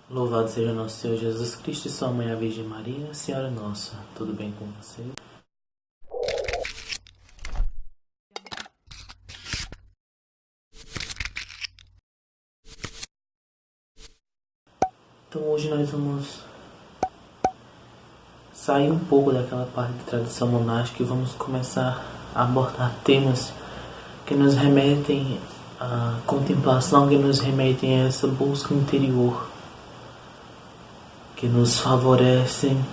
Louvado seja nosso Senhor Jesus Cristo e sua mãe, a Virgem Maria. Senhora nossa, tudo bem com você? Então hoje nós vamos sair um pouco daquela parte de tradição monástica e vamos começar a abordar temas que nos remetem à contemplação, que nos remetem a essa busca interior, que nos favorecem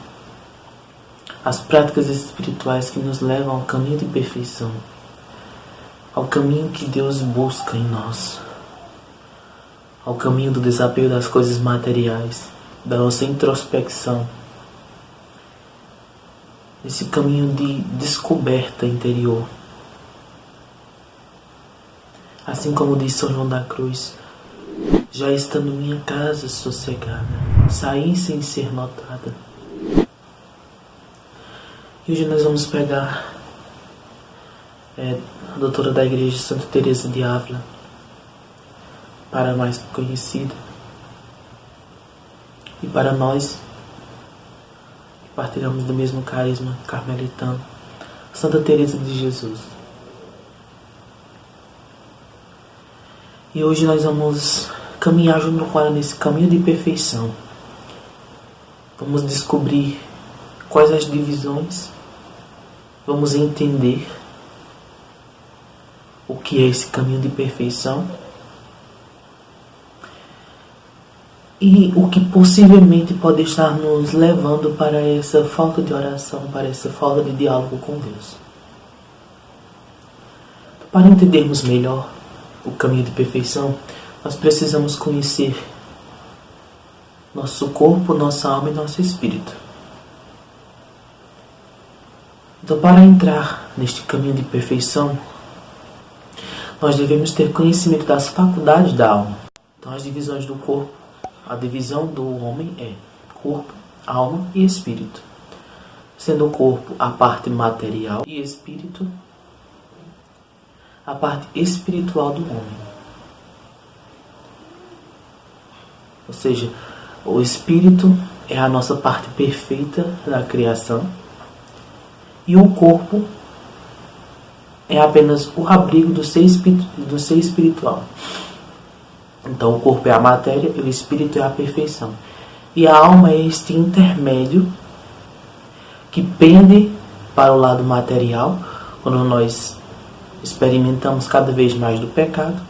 as práticas espirituais que nos levam ao caminho de perfeição, ao caminho que Deus busca em nós, ao caminho do desapego das coisas materiais, da nossa introspecção, esse caminho de descoberta interior. Assim como diz São João da Cruz: já estando minha casa sossegada, saí sem ser notada. E hoje nós vamos pegar a doutora da Igreja, Santa Teresa de Ávila, para mais conhecida, e para nós que partilhamos do mesmo carisma carmelitano, Santa Teresa de Jesus. E hoje nós vamos caminhar junto com ela nesse caminho de perfeição. Vamos descobrir quais as divisões, vamos entender o que é esse caminho de perfeição e o que possivelmente pode estar nos levando para essa falta de oração, para essa falta de diálogo com Deus. Para entendermos melhor o caminho de perfeição, nós precisamos conhecer nosso corpo, nossa alma e nosso espírito. Então, para entrar neste caminho de perfeição, nós devemos ter conhecimento das faculdades da alma. Então, as divisões do corpo, a divisão do homem é corpo, alma e espírito. Sendo o corpo a parte material e espírito a parte espiritual do homem. Ou seja, o espírito é a nossa parte perfeita da criação e o corpo é apenas o abrigo do ser espiritual. Então o corpo é a matéria e o espírito é a perfeição. E a alma é este intermédio que pende para o lado material, quando nós experimentamos cada vez mais do pecado,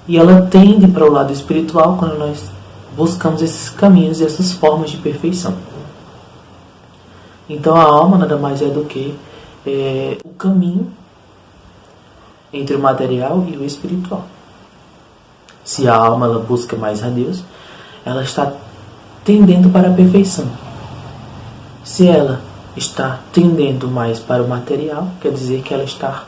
e ela tende para o lado espiritual quando nós buscamos esses caminhos e essas formas de perfeição. Então a alma nada mais é do que o caminho entre o material e o espiritual. Se a alma ela busca mais a Deus, ela está tendendo para a perfeição. Se ela está tendendo mais para o material, quer dizer que ela está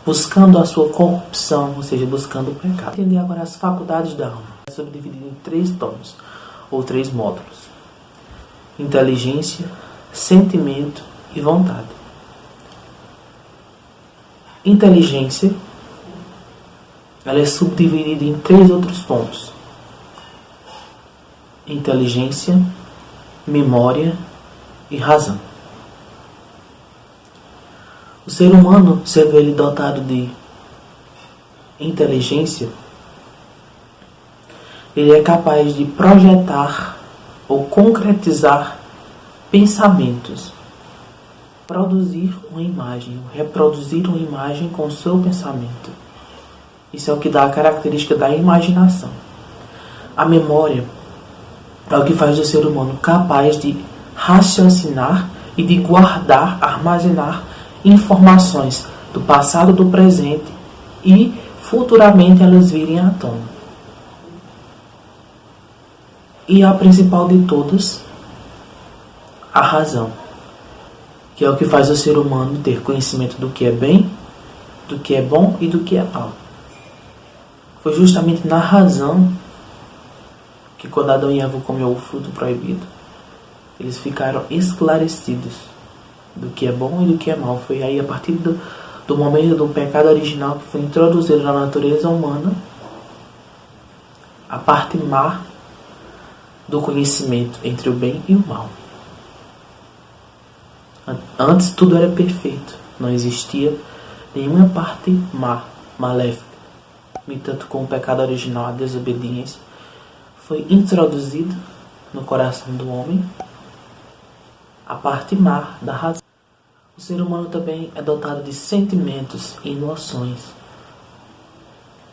buscando a sua corrupção, ou seja, buscando o pecado. Entender agora as faculdades da alma. É subdividido em 3 tomos, ou 3 módulos: inteligência, sentimento e vontade. Inteligência, ela é subdividida em 3 outros pontos: inteligência, memória e razão. O ser humano, sendo ele dotado de inteligência, ele é capaz de projetar ou concretizar pensamentos, produzir uma imagem, reproduzir uma imagem com o seu pensamento. Isso é o que dá a característica da imaginação. A memória é o que faz o ser humano capaz de raciocinar e de guardar, armazenar informações do passado, do presente e futuramente elas virem à tona. E a principal de todas, a razão, que é o que faz o ser humano ter conhecimento do que é bem, do que é bom e do que é mal. Foi justamente na razão que quando Adão e Eva comeu o fruto proibido, eles ficaram esclarecidos do que é bom e do que é mal. Foi aí, a partir do momento do pecado original, que foi introduzido na natureza humana a parte má do conhecimento entre o bem e o mal. Antes tudo era perfeito, não existia nenhuma parte má, maléfica. No entanto, com o pecado original, a desobediência, foi introduzida no coração do homem a parte má da razão. O ser humano também é dotado de sentimentos e emoções,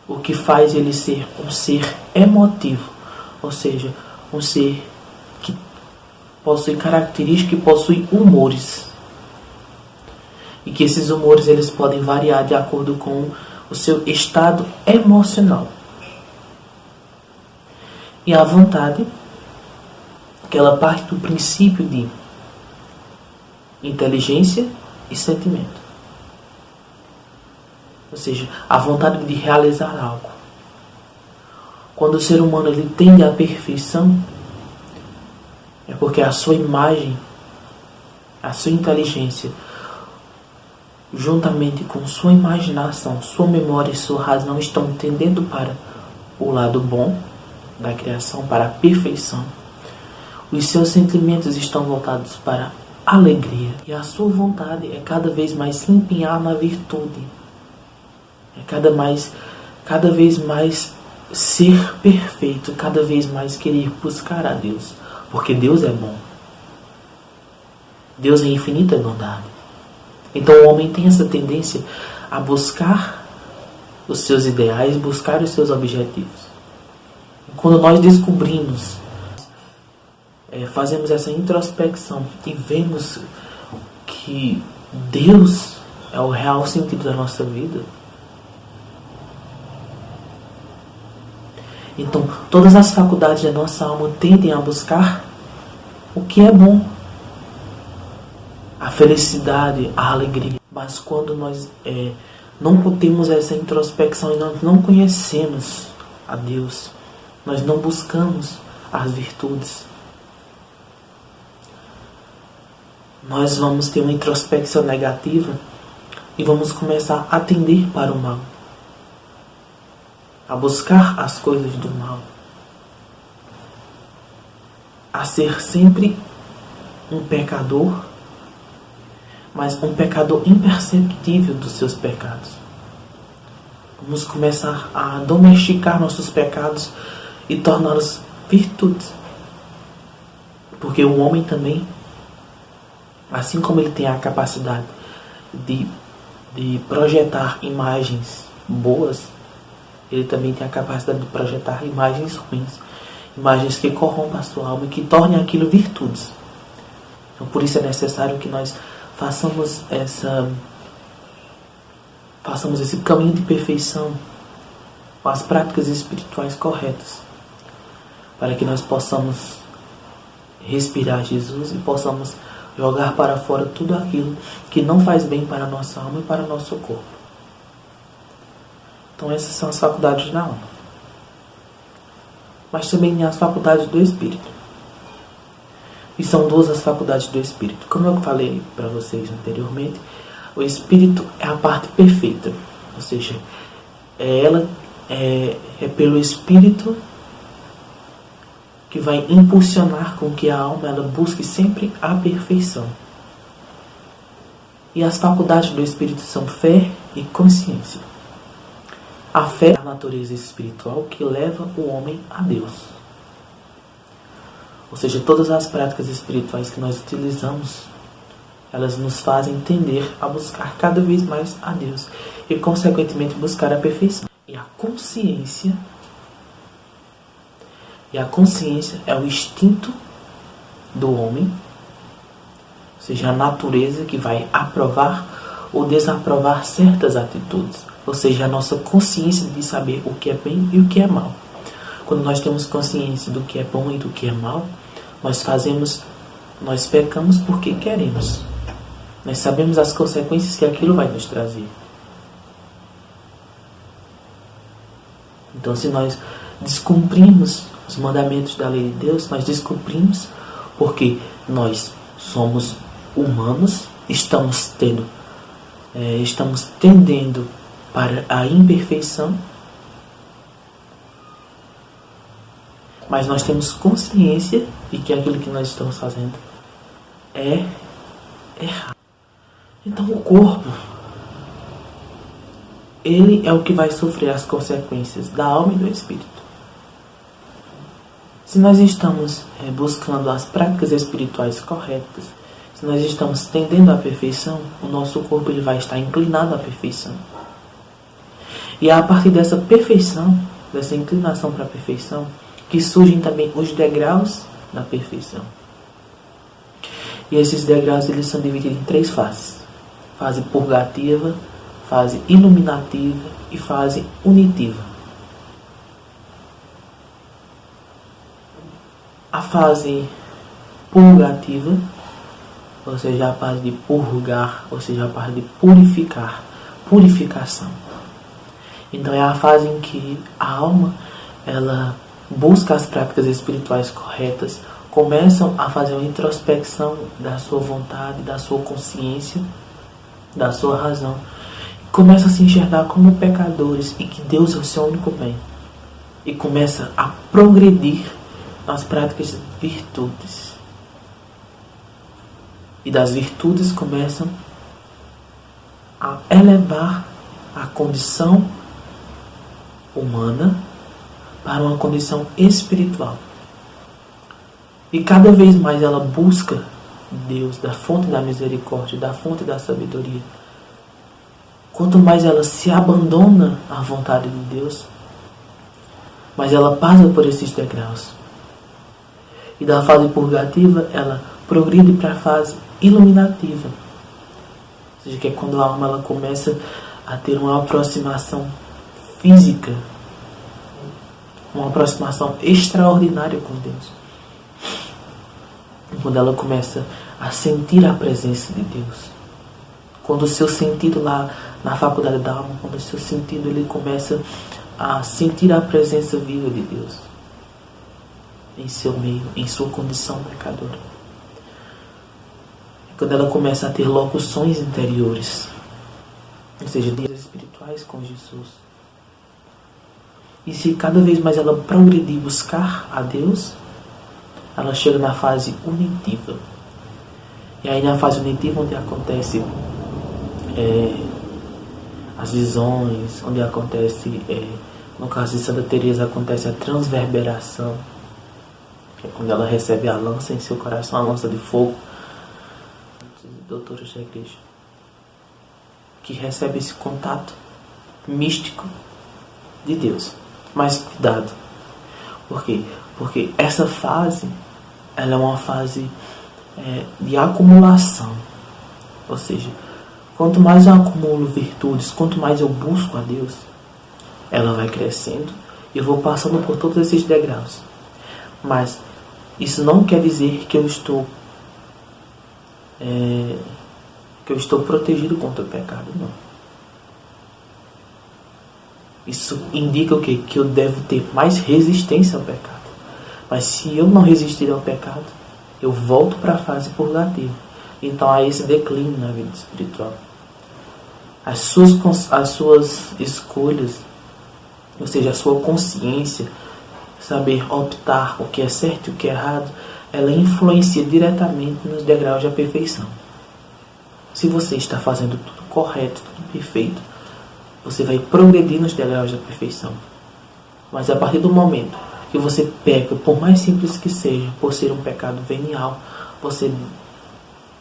o que faz ele ser um ser emotivo, ou seja, um ser que possui características, que possui humores. E que esses humores eles podem variar de acordo com o seu estado emocional. E a vontade, aquela parte do princípio de inteligência e sentimento. Ou seja, a vontade de realizar algo. Quando o ser humano ele tende à perfeição, é porque a sua imagem, a sua inteligência, juntamente com sua imaginação, sua memória e sua razão estão tendendo para o lado bom da criação, para a perfeição. Os seus sentimentos estão voltados para a alegria. E a sua vontade é cada vez mais se empenhar na virtude. É cada vez mais ser perfeito, cada vez mais querer buscar a Deus. Porque Deus é bom. Deus é infinita bondade. Então o homem tem essa tendência a buscar os seus ideais, buscar os seus objetivos. Quando nós descobrimos, fazemos essa introspecção e vemos que Deus é o real sentido da nossa vida, então todas as faculdades da nossa alma tendem a buscar o que é bom, a felicidade, a alegria. Mas quando nós não temos essa introspecção e nós não conhecemos a Deus, nós não buscamos as virtudes, nós vamos ter uma introspecção negativa e vamos começar a tender para o mal, a buscar as coisas do mal, a ser sempre um pecador, mas um pecador imperceptível dos seus pecados. Vamos começar a domesticar nossos pecados e torná-los virtudes. Porque o homem também, assim como ele tem a capacidade de projetar imagens boas, ele também tem a capacidade de projetar imagens ruins, imagens que corrompam a sua alma e que tornem aquilo virtudes. Então por isso é necessário que nós façamos esse caminho de perfeição com as práticas espirituais corretas, para que nós possamos respirar Jesus e possamos jogar para fora tudo aquilo que não faz bem para a nossa alma e para o nosso corpo. Então essas são as faculdades da alma. Mas também tem as faculdades do Espírito. E são duas as faculdades do Espírito. Como eu falei para vocês anteriormente, o Espírito é a parte perfeita. Ou seja, é pelo Espírito que vai impulsionar com que a alma ela busque sempre a perfeição. E as faculdades do Espírito são fé e consciência. A fé é a natureza espiritual que leva o homem a Deus. Ou seja, todas as práticas espirituais que nós utilizamos, elas nos fazem tender a buscar cada vez mais a Deus e, consequentemente, buscar a perfeição. E a consciência é o instinto do homem, ou seja, a natureza que vai aprovar ou desaprovar certas atitudes. Ou seja, a nossa consciência de saber o que é bem e o que é mal. Quando nós temos consciência do que é bom e do que é mal, nós pecamos porque queremos. Nós sabemos as consequências que aquilo vai nos trazer. Então, se nós descumprimos os mandamentos da lei de Deus, nós descumprimos porque nós somos humanos, estamos tendendo para a imperfeição, mas nós temos consciência de que aquilo que nós estamos fazendo é errado. Então o corpo, ele é o que vai sofrer as consequências da alma e do espírito. Se nós estamos buscando as práticas espirituais corretas, se nós estamos tendendo à perfeição, o nosso corpo ele vai estar inclinado à perfeição. E é a partir dessa perfeição, dessa inclinação para a perfeição, que surgem também os degraus da perfeição. E esses degraus eles são divididos em 3 fases. Fase purgativa, fase iluminativa e fase unitiva. A fase purgativa, ou seja, a fase de purgar, ou seja, a fase de purificar, purificação. Então é a fase em que a alma ela busca as práticas espirituais corretas, começam a fazer uma introspecção da sua vontade, da sua consciência, da sua razão. Começa a se enxergar como pecadores e que Deus é o seu único bem. E começa a progredir nas práticas de virtudes. E das virtudes começam a elevar a condição humana para uma condição espiritual. E cada vez mais ela busca Deus, da fonte da misericórdia, da fonte da sabedoria. Quanto mais ela se abandona à vontade de Deus, mais ela passa por esses degraus. E da fase purgativa, ela progride para a fase iluminativa. Ou seja, que é quando a alma ela começa a ter uma aproximação física, uma aproximação extraordinária com Deus. Quando ela começa a sentir a presença de Deus. Quando o seu sentido lá na faculdade da alma, quando o seu sentido ele começa a sentir a presença viva de Deus em seu meio, em sua condição pecadora. Quando ela começa a ter locuções interiores, ou seja, dias espirituais com Jesus. E se cada vez mais ela progredir, buscar a Deus, ela chega na fase unitiva. E aí na fase unitiva onde acontece as visões, onde acontece, no caso de Santa Teresa, acontece a transverberação, que é quando ela recebe a lança em seu coração, a lança de fogo, doutores da igreja, que recebe esse contato místico de Deus. Mas cuidado, por quê? Porque essa fase ela é uma fase de acumulação, ou seja, quanto mais eu acumulo virtudes, quanto mais eu busco a Deus, ela vai crescendo e eu vou passando por todos esses degraus. Mas isso não quer dizer que eu estou protegido contra o pecado, não. Isso indica o quê? Que eu devo ter mais resistência ao pecado. Mas se eu não resistir ao pecado, eu volto para a fase purgativa. Então há esse declínio na vida espiritual. As suas escolhas, ou seja, a sua consciência, saber optar o que é certo e o que é errado, ela influencia diretamente nos degraus da perfeição. Se você está fazendo tudo correto, tudo perfeito, você vai progredir nos degraus da perfeição. Mas a partir do momento que você peca, por mais simples que seja, por ser um pecado venial, você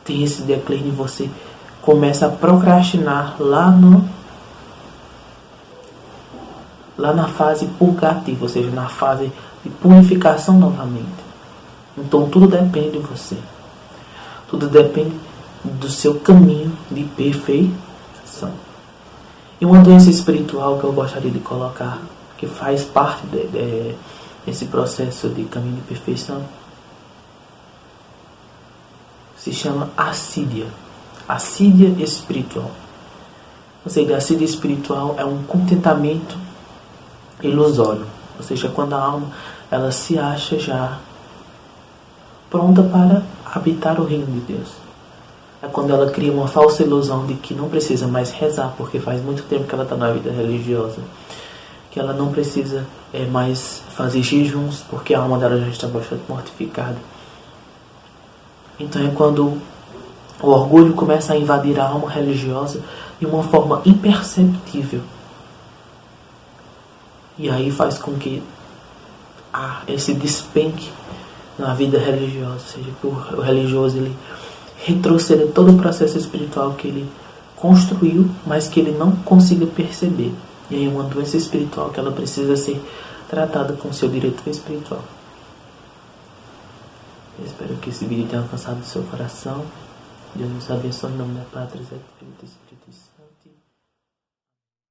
tem esse declínio e você começa a procrastinar lá na fase purgativa, ou seja, na fase de purificação novamente. Então tudo depende de você. Tudo depende do seu caminho de perfeição. E uma doença espiritual que eu gostaria de colocar, que faz parte desse processo de caminho de perfeição, se chama assídia. Assídia espiritual. Ou seja, a assídia espiritual é um contentamento ilusório. Ou seja, quando a alma ela se acha já pronta para habitar o reino de Deus. É quando ela cria uma falsa ilusão de que não precisa mais rezar, porque faz muito tempo que ela está na vida religiosa. que ela não precisa mais fazer jejuns, porque a alma dela já está bastante mortificada. Então é quando o orgulho começa a invadir a alma religiosa de uma forma imperceptível. E aí faz com que esse despenque na vida religiosa, ou seja, que o religioso ele retroceda todo o processo espiritual que ele construiu, mas que ele não consiga perceber. E aí é uma doença espiritual que ela precisa ser tratada com seu diretor espiritual. Eu espero que esse vídeo tenha alcançado o seu coração. Deus nos abençoe em nome da Pátria, Filho e do Espírito Santo.